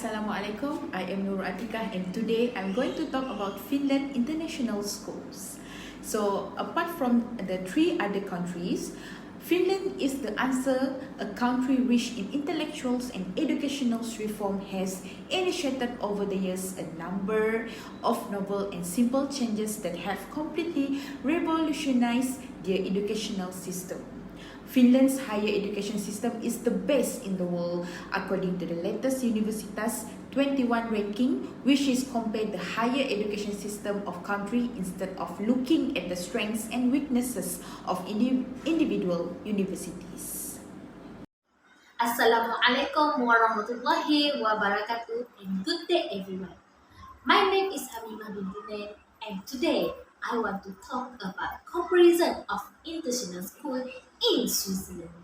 Assalamualaikum. I am Nur Atikah and today I'm going to talk about Finland International Schools. So apart from the three other countries, Finland is the answer a country rich in intellectuals and educational reform has initiated over the years a number of novel and simple changes that have completely revolutionized their educational system. Finland's higher education system is the best in the world according to the latest Universitas 21 ranking, which is compared the higher education system of country instead of looking at the strengths and weaknesses of individual universities. Assalamualaikum warahmatullahi wabarakatuh and good day everyone. My name is Hamimah binti Nain and today I want to talk about comparison of international school in Switzerland.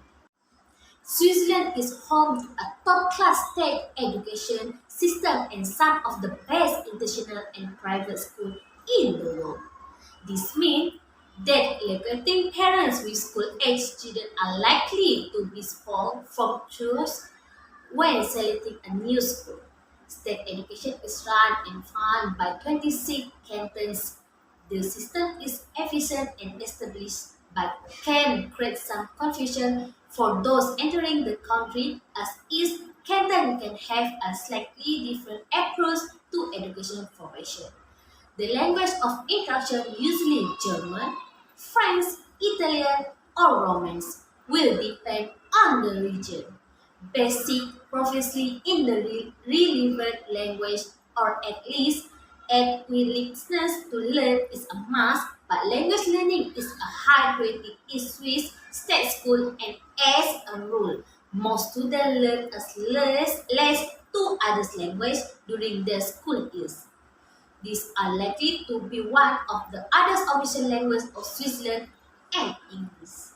Switzerland is home to a top-class state education system and some of the best international and private schools in the world. This means that electing parents with school-age children are likely to be spoiled from choice when selecting a new school. State education is run and funded by 26 cantons. The system is efficient and established but can create some confusion for those entering the country as each canton can have a slightly different approach to education formation. The language of instruction, usually German, French, Italian, or Romance, will depend on the region. Basic proficiency in the relevant language, or at least a willingness to learn, is a must, but language learning is a high priority in Swiss state school, and as a rule, most students learn as less two other languages during their school years. These are likely to be one of the other official languages of Switzerland and English.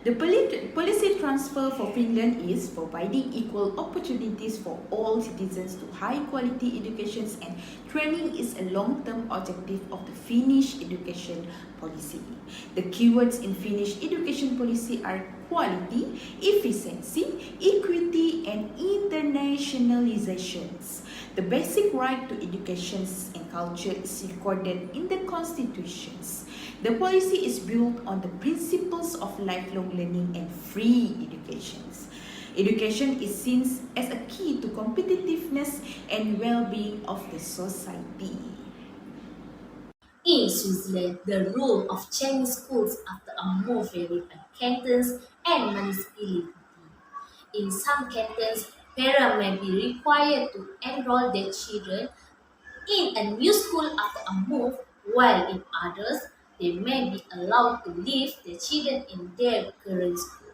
The policy transfer for Finland is providing equal opportunities for all citizens to high-quality education, and training is a long-term objective of the Finnish education policy. The keywords in Finnish education policy are quality, efficiency, equity, and internationalizations. The basic right to education and culture is recorded in the constitutions. The policy is built on the principles of lifelong learning and free education. Education is seen as a key to competitiveness and well-being of the society. In Switzerland, the rule of changing schools after a move vary by cantons and municipality. In some cantons, parents may be required to enroll their children in a new school after a move, while in others, they may be allowed to leave their children in their current school.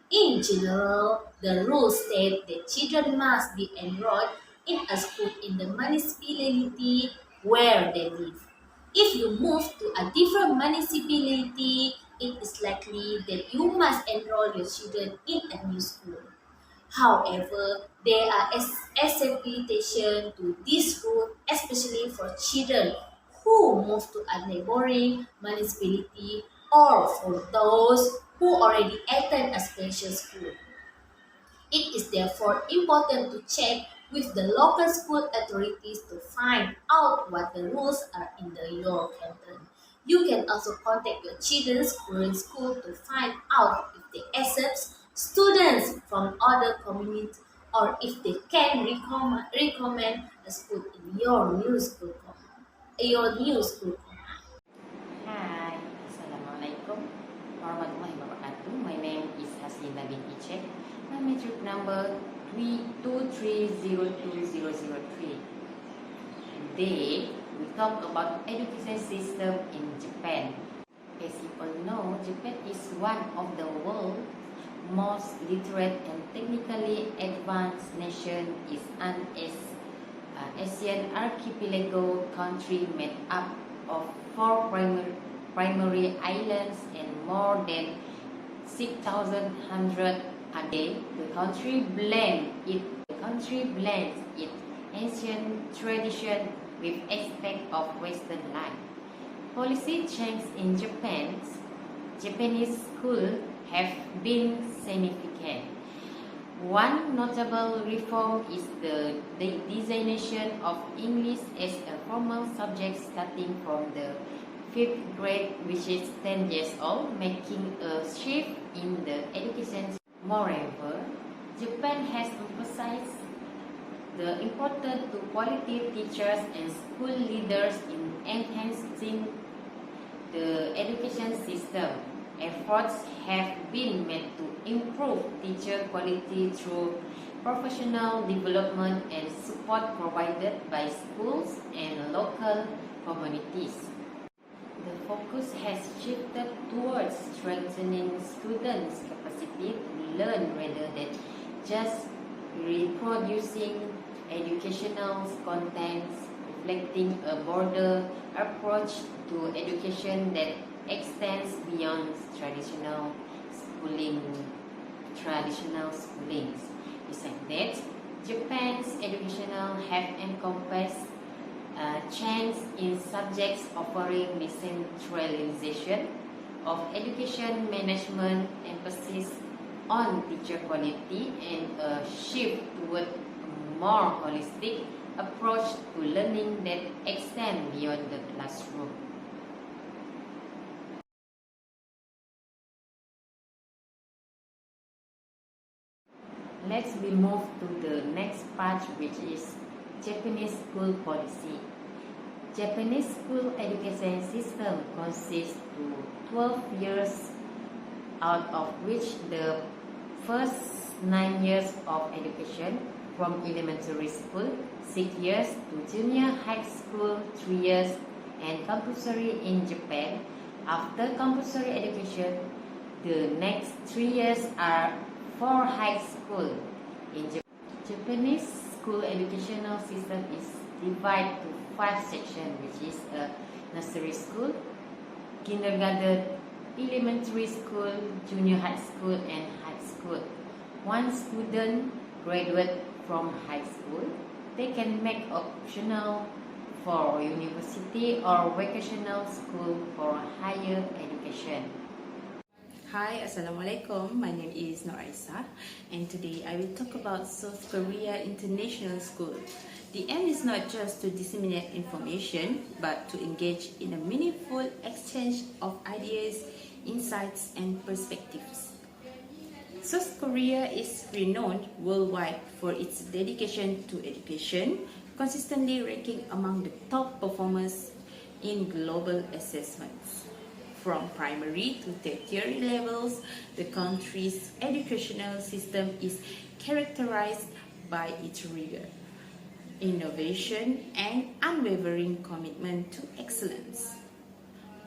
In general, the rules state that children must be enrolled in a school in the municipality where they live. If you move to a different municipality, it is likely that you must enroll your children in a new school. However, there are exceptions to this rule, especially for children who move to a neighboring municipality or for those who already attend a special school. It is therefore important to check with the local school authorities to find out what the rules are in your canton. You can also contact your children's current school to find out if they accept students from other communities or if they can recommend a school in your new school. Hi, Assalamualaikum warahmatullahi wabarakatuh. My name is Hasina binti Cech. My matric number 2302003. Today, we talk about education system in Japan. As you all know, Japan is one of the world's most literate and technically advanced nation. Is an Asian archipelago country made up of four primary islands and more than 6,100 a day. The country blends its ancient tradition with aspects of Western life. Policy changes in Japanese schools have been significant. One notable reform is the designation of English as a formal subject starting from the fifth grade, which is 10 years old, making a shift in the education. Moreover, Japan has emphasized the importance to quality teachers and school leaders in enhancing the education system. Efforts have been made to improve teacher quality through professional development and support provided by schools and local communities. The focus has shifted towards strengthening students' capacity to learn rather than just reproducing educational contents, reflecting a broader approach to education that extends beyond schooling, traditional schoolings. Besides that, Japan's educational have encompassed change in subjects offering decentralization of education management, emphasis on teacher quality, and a shift toward a more holistic approach to learning that extends beyond the classroom. Let's we move to the next part, which is Japanese school policy. Japanese school education system consists to 12 years, out of which the first 9 years of education from elementary school, 6 years to junior high school, 3 years, and compulsory in Japan. After compulsory education, the next 3 years are for high school. In Japanese school educational system is divided to 5 sections, which is a nursery school, kindergarten, elementary school, junior high school, and high school. One student graduate from high school, they can make optional for university or vocational school for higher education. Hi, Assalamualaikum. My name is Nur Aisa, and today I will talk about South Korea International School. The aim is not just to disseminate information, but to engage in a meaningful exchange of ideas, insights, and perspectives. South Korea is renowned worldwide for its dedication to education, consistently ranking among the top performers in global assessments. From primary to tertiary levels, the country's educational system is characterized by its rigor, innovation, and unwavering commitment to excellence.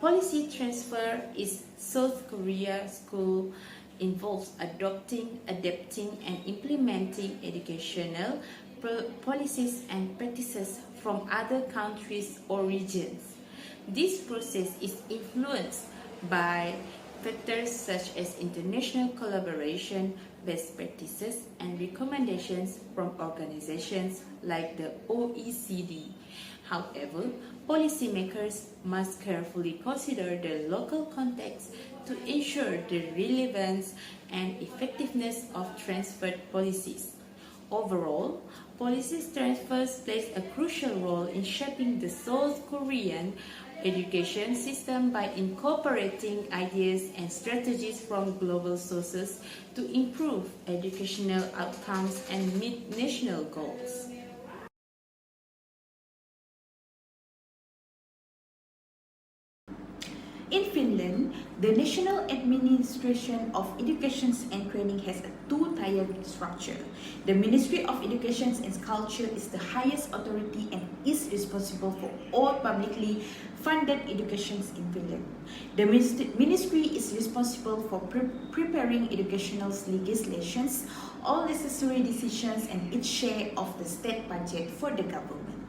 Policy transfer is South Korea school involves adopting, adapting, and implementing educational policies and practices from other countries or regions. This process is influenced by factors such as international collaboration, best practices, and recommendations from organizations like the OECD. However, policymakers must carefully consider the local context to ensure the relevance and effectiveness of transferred policies. Overall, policy transfers plays a crucial role in shaping the South Korean education system by incorporating ideas and strategies from global sources to improve educational outcomes and meet national goals. In Finland, the National Administration of Education and Training has a two-tiered structure. The Ministry of Education and Culture is the highest authority and is responsible for all publicly funded educations in Finland. The ministry is responsible for preparing educational legislations, all necessary decisions, and its share of the state budget for the government.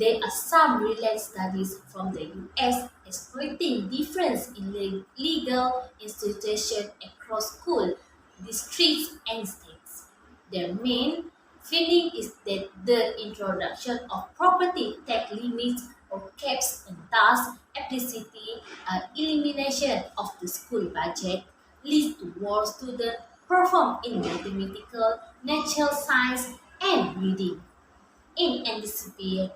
There are some related studies from the US exploiting difference in legal institutions across school, districts, and states. Their main finding is that the introduction of property tax limits or caps and thus explicitly elimination of the school budget leads to more student perform in mathematical, natural science, and reading. In anticipation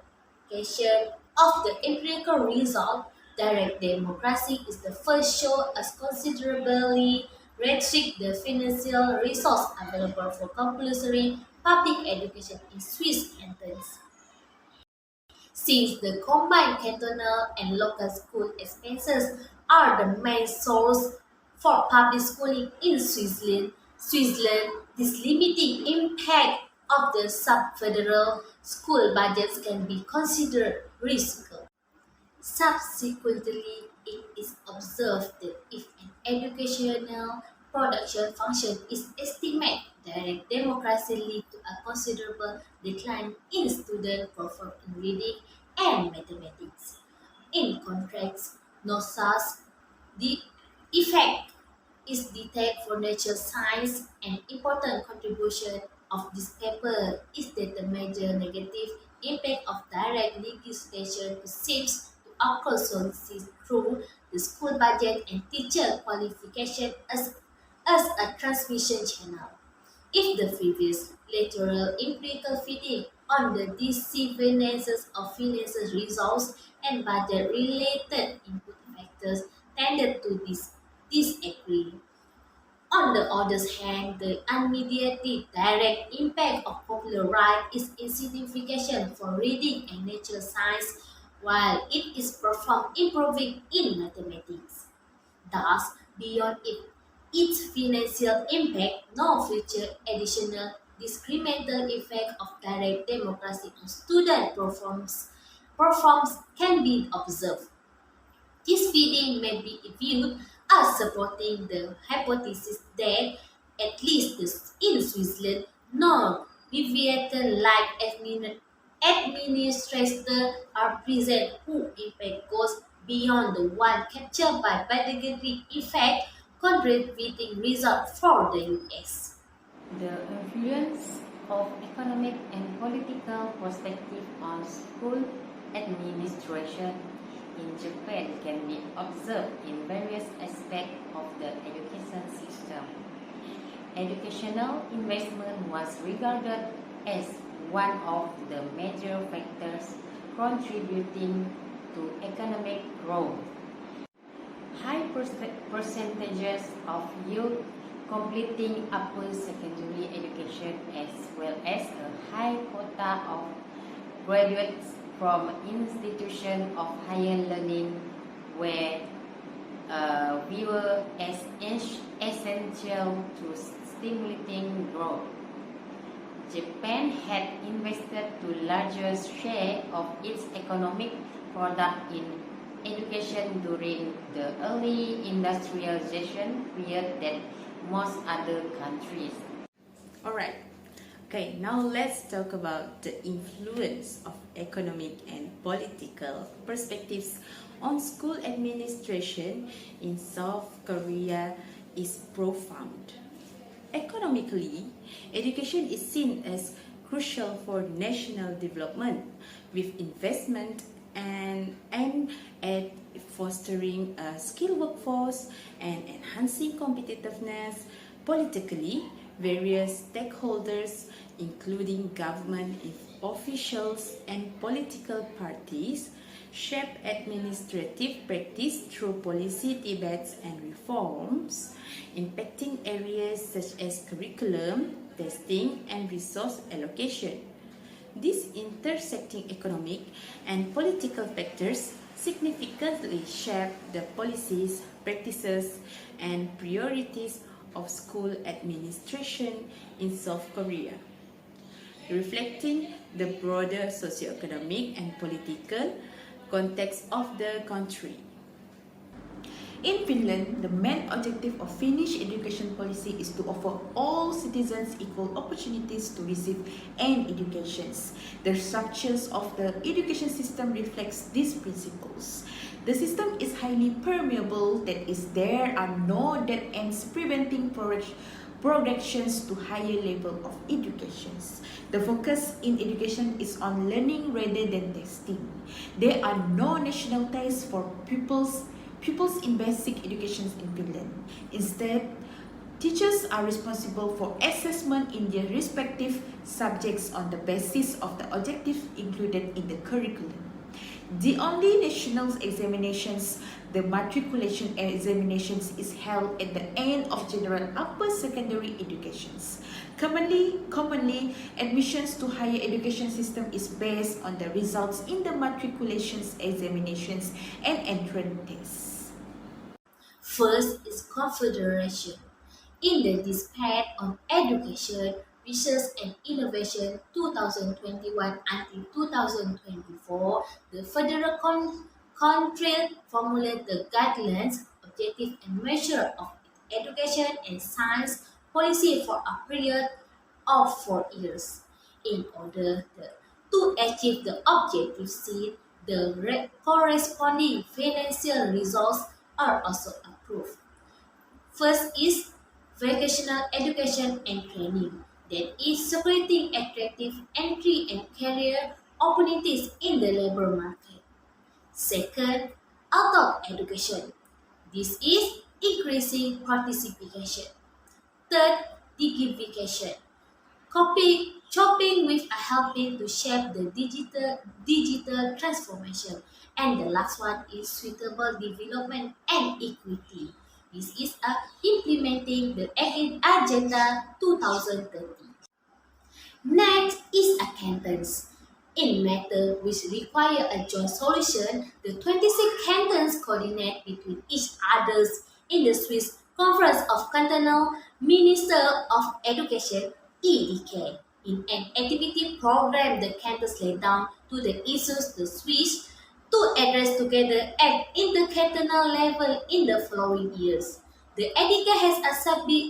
of the empirical result, direct democracy is the first show as considerably restrict the financial resource available for compulsory public education in Swiss cantons. Since the combined cantonal and local school expenses are the main source for public schooling in Switzerland, this limiting impact of the sub-federal school budgets can be considered risky. Subsequently, it is observed that if an educational production function is estimated, direct democracy leads to a considerable decline in student performance in reading and mathematics. In contrast, no such the effect is detailed for nature science. An important contribution of this paper is that the major negative impact of direct legislation persists to occur solely through the school budget and teacher qualification as a transmission channel. If the previous lateral empirical feeding on the disseverances of financial resource and budget-related input factors tended to disagree. On the other hand, the immediate direct impact of popular right is insignificant for reading and nature science, while it is profound improving in mathematics. Thus, beyond its financial impact, no future additional discriminatory effect of direct democracy on student performs can be observed. This finding may be viewed as supporting the hypothesis that, at least in Switzerland, non-deviator-like administrators are present whose impact goes beyond the one captured by pedagogic effect, contributing result for the US. The influence of economic and political perspective on school administration in Japan can be observed in various aspects of the education system. Educational investment was regarded as one of the major factors contributing to economic growth. High percentages of youth completing upper secondary education as well as a high quota of graduates from institutions of higher learning were viewed as essential to stimulating growth. Japan had invested to largest share of its economic product in education during the early industrialization period than most other countries. Alright, okay, now let's talk about the influence of economic and political perspectives on school administration in South Korea is profound. Economically, education is seen as crucial for national development, with investment and aimed at fostering a skilled workforce and enhancing competitiveness. Politically, various stakeholders, including government officials and political parties, shape administrative practice through policy debates and reforms, impacting areas such as curriculum, testing, and resource allocation. These intersecting economic and political factors significantly shape the policies, practices, and priorities of school administration in South Korea, reflecting the broader socio-economic and political context of the country. In Finland, the main objective of Finnish education policy is to offer all citizens equal opportunities to receive an education. The structures of the education system reflects these principles. The system is highly permeable, that is, there are no dead ends preventing progressions to higher level of education. The focus in education is on learning rather than testing. There are no national tests for pupils in basic education in Finland. Instead, Teachers are responsible for assessment in their respective subjects on the basis of the objectives included in the curriculum. The only national examinations, the matriculation examinations, is held at the end of general upper secondary educations. Commonly, admissions to higher education system is based on the results in the matriculations examinations and entrance tests. First is Confederation. In the Dispatch on Education, Research and Innovation 2021 until 2024, the Federal Council formulated the guidelines, objective and measure of education and science policy for a period of 4 years. In order to achieve the objective set, the corresponding financial resources are also approved. First is vocational education and training, that is creating attractive entry and career opportunities in the labor market. Second, adult education. This is increasing participation. Third, dignification. Coping with a helping to shape the digital transformation. And the last one is suitable development and equity. This is implementing the Agenda 2030. Next is accountants. In matters which require a joint solution, the 26 cantons coordinate between each other's in the Swiss Conference of Cantonal Ministers of Education (EDK). In an activity program, the cantons lay down to the issues the Swiss to address together at intercantonal level in the following years. The EDK has a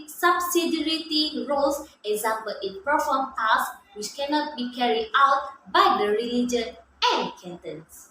subsidiarity roles, example, it performs tasks which cannot be carried out by the religion and cantons.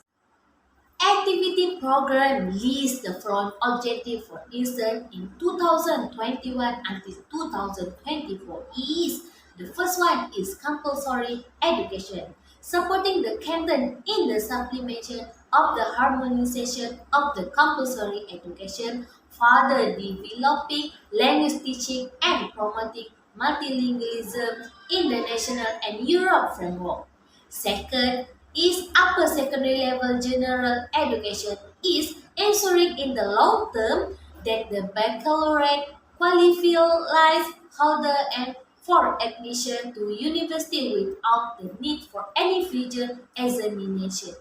Activity program lists the following objective. For instance, in 2021 until 2024 is the first one is compulsory education, supporting the canton in the supplementation of the harmonization of the compulsory education, further developing language teaching and promoting multilingualism in the national and Europe framework. Second is upper secondary level general education is ensuring in the long term that the baccalaureate qualifies holder and for admission to university without the need for any future examination.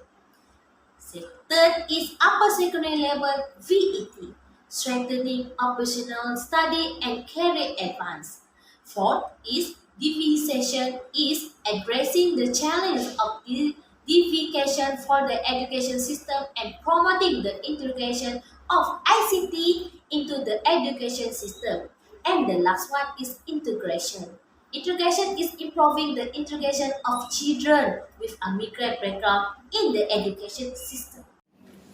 Third is upper secondary level VET, strengthening operational study and career advance. Fourth is diversification is addressing the challenge of diversification for the education system and promoting the integration of ICT into the education system. And the last one is integration. Integration is improving the integration of children with a migrant background in the education system.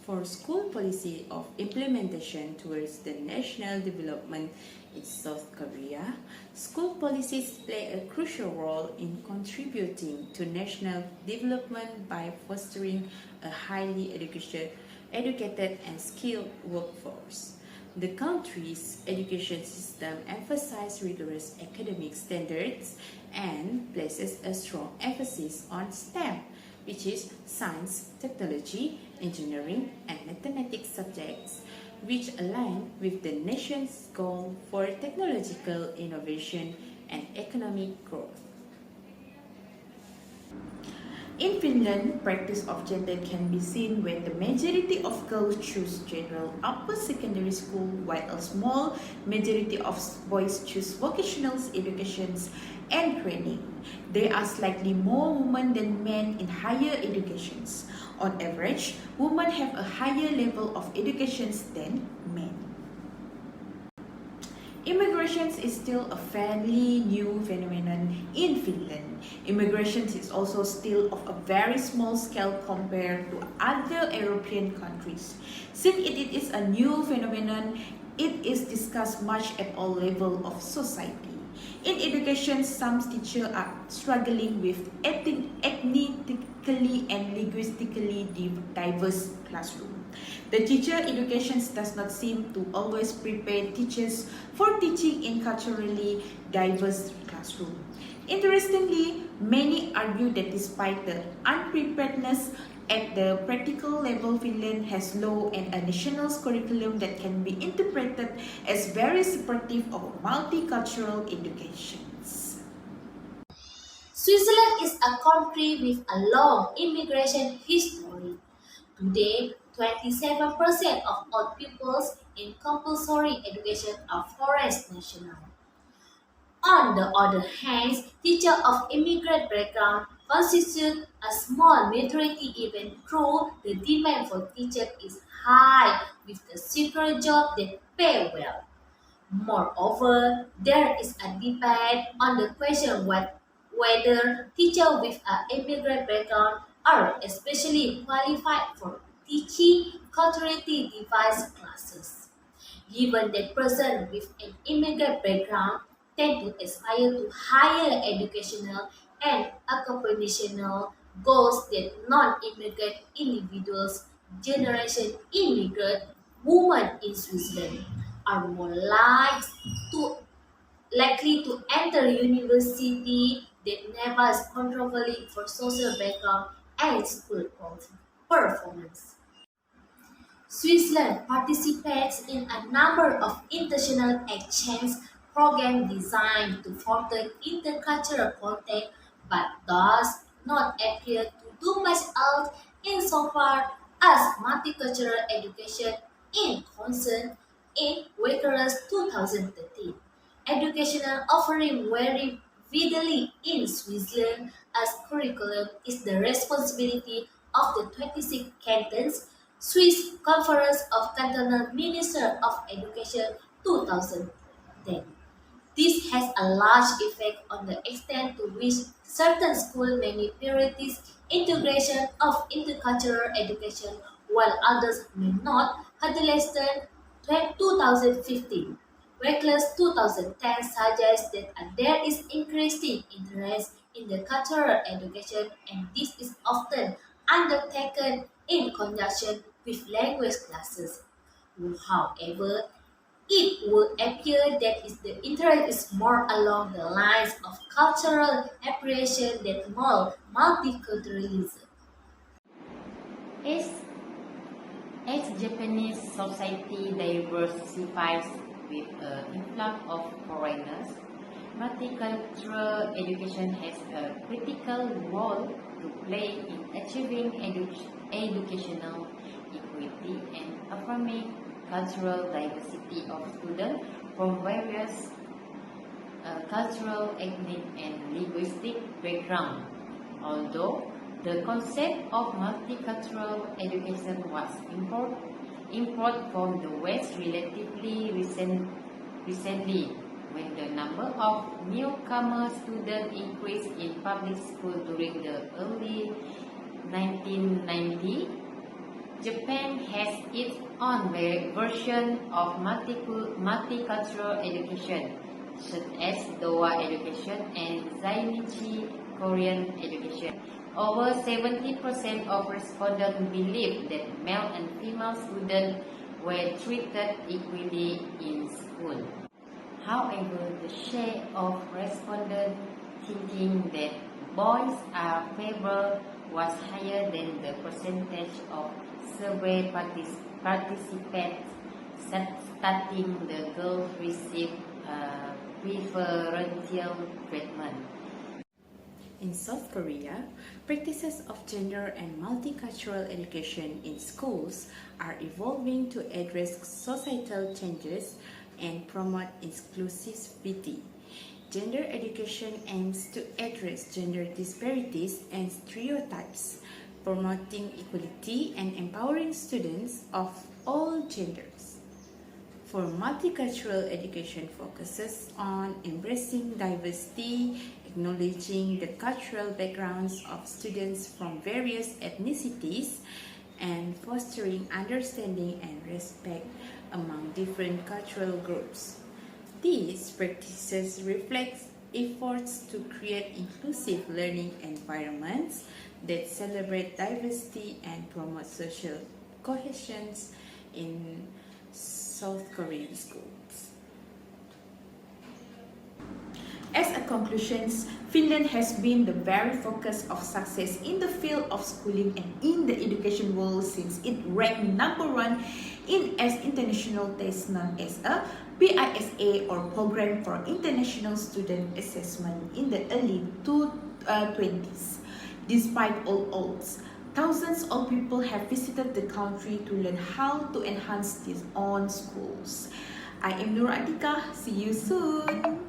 For school policy of implementation towards the national development in South Korea, school policies play a crucial role in contributing to national development by fostering a highly educated and skilled workforce. The country's education system emphasizes rigorous academic standards and places a strong emphasis on STEM, which is science, technology, engineering, and mathematics subjects, which align with the nation's goal for technological innovation and economic growth. In Finland, practice of gender can be seen when the majority of girls choose general upper secondary school while a small majority of boys choose vocational educations and training. There are slightly more women than men in higher educations. On average, women have a higher level of education than men. Immigration is still a fairly new phenomenon in Finland. Immigration is also still of a very small scale compared to other European countries. Since it is a new phenomenon, it is discussed much at all levels of society. In education, some teachers are struggling with ethnically and linguistically diverse classrooms. The teacher education does not seem to always prepare teachers for teaching in culturally diverse classroom. Interestingly, many argue that despite the unpreparedness at the practical level, Finland has law and a national curriculum that can be interpreted as very supportive of multicultural educations. Switzerland is a country with a long immigration history. Today, 27% of all pupils in compulsory education are foreign nationals. On the other hand, teachers of immigrant background constitute a small majority even though the demand for teachers is high with the secure job that pay well. Moreover, there is a debate on the question whether teachers with an immigrant background are especially qualified for teaching culturally diverse classes. Given that persons with an immigrant background tend to aspire to higher educational and occupational goals than non-immigrant individuals, generation immigrant women in Switzerland are more likely to enter university that never is controversial for social background and school performance. Switzerland participates in a number of international exchange programs designed to foster intercultural contact but does not appear to do much else insofar as multicultural education in concern in Waker's 2013. Educational offering vary widely in Switzerland as curriculum is the responsibility of the 26 cantons Swiss Conference of Cantonal Ministers of Education 2010. This has a large effect on the extent to which certain schools may prioritize integration of intercultural education while others may not. Huddleston 2015. Reckless 2010 suggests that there is increasing interest in the cultural education and this is often undertaken in conjunction with language classes. However, it would appear that the interest is more along the lines of cultural appreciation than more multiculturalism. As, as Japanese society diversifies with an influx of foreigners, multicultural education has a critical role to play in achieving educational equity and affirming cultural diversity of students from various cultural, ethnic, and linguistic backgrounds. Although the concept of multicultural education was import from the West relatively recently, when the number of newcomer students increased in public school during the early 1990s, Japan has its own version of multicultural education, such as Dowa education and Zainichi Korean education. Over 70% of respondents believe that male and female students were treated equally in school. However, the share of respondents thinking that boys are favored was higher than the percentage of survey participants stating the girls receive preferential treatment. In South Korea, practices of gender and multicultural education in schools are evolving to address societal changes and promote inclusivity. Gender education aims to address gender disparities and stereotypes, promoting equality and empowering students of all genders. For multicultural education focuses on embracing diversity, acknowledging the cultural backgrounds of students from various ethnicities, and fostering understanding and respect among different cultural groups. These practices reflect efforts to create inclusive learning environments that celebrate diversity and promote social cohesion in South Korean schools. As a conclusion, Finland has been the very focus of success in the field of schooling and in the education world since it ranked number one in an international test known as a PISA or Program for International Student Assessment in the early 20s. Despite all odds, thousands of people have visited the country to learn how to enhance their own schools. I am Nur Atika. See you soon.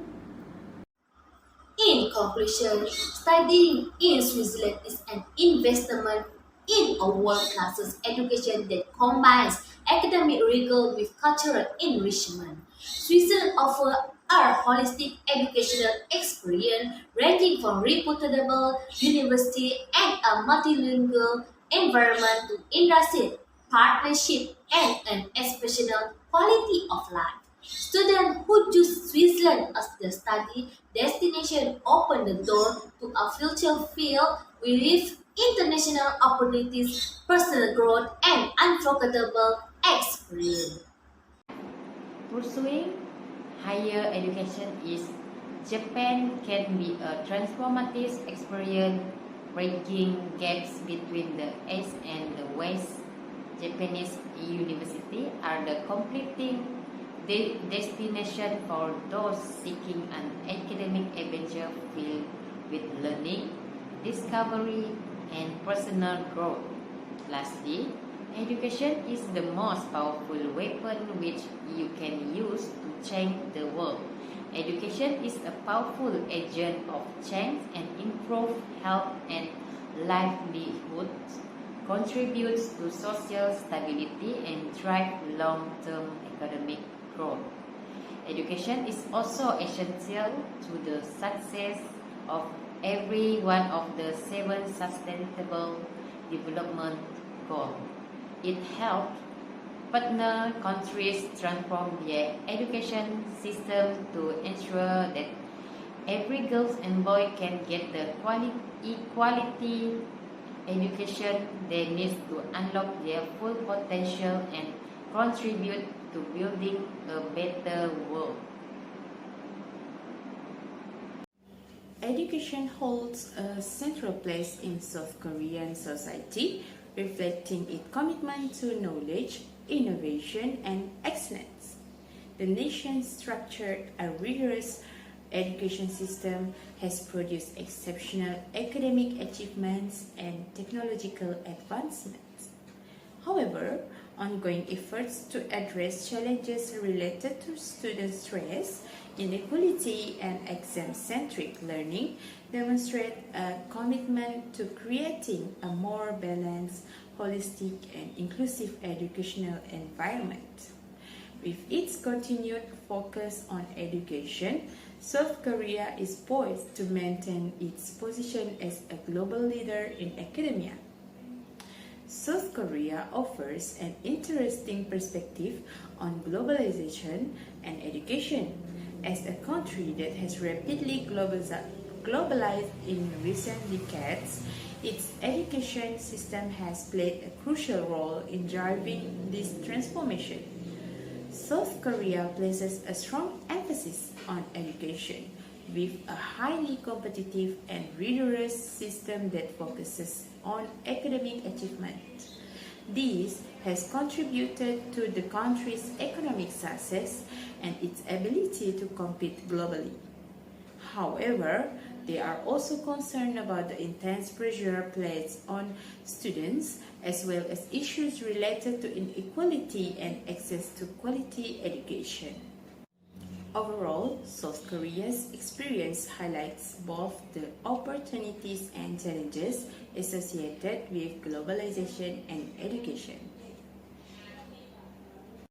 In conclusion, studying in Switzerland is an investment in a world-class education that combines academic rigor with cultural enrichment. Switzerland offers a holistic educational experience ranging from reputable university and a multilingual environment to industry partnership and an exceptional quality of life. Students who choose Switzerland as their study destination open the door to a future filled with international opportunities, personal growth, and unforgettable experience. Pursuing higher education is Japan can be a transformative experience, bridging gaps between the East and the West. Japanese universities are the completing destination for those seeking an academic adventure filled with learning, discovery, and personal growth. Lastly, education is the most powerful weapon which you can use to change the world. Education is a powerful agent of change and improve health and livelihoods, contributes to social stability and drive long-term economic growth. Education is also essential to the success of every one of the 7 Sustainable Development Goals. It helps partner countries transform their education system to ensure that every girl and boy can get the equality education they need to unlock their full potential and contribute to building a better world. Education holds a central place in South Korean society, reflecting its commitment to knowledge, innovation, and excellence. The nation's structured and rigorous education system has produced exceptional academic achievements and technological advancements. However, ongoing efforts to address challenges related to student stress, inequality, and exam-centric learning demonstrate a commitment to creating a more balanced, holistic, and inclusive educational environment. With its continued focus on education, South Korea is poised to maintain its position as a global leader in academia. South Korea offers an interesting perspective on globalization and education. As a country that has rapidly globalized in recent decades, its education system has played a crucial role in driving this transformation. South Korea places a strong emphasis on education, with a highly competitive and rigorous system that focuses on academic achievement. This has contributed to the country's economic success and its ability to compete globally. However, they are also concerned about the intense pressure placed on students as well as issues related to inequality and access to quality education. Overall, South Korea's experience highlights both the opportunities and challenges associated with globalization and education.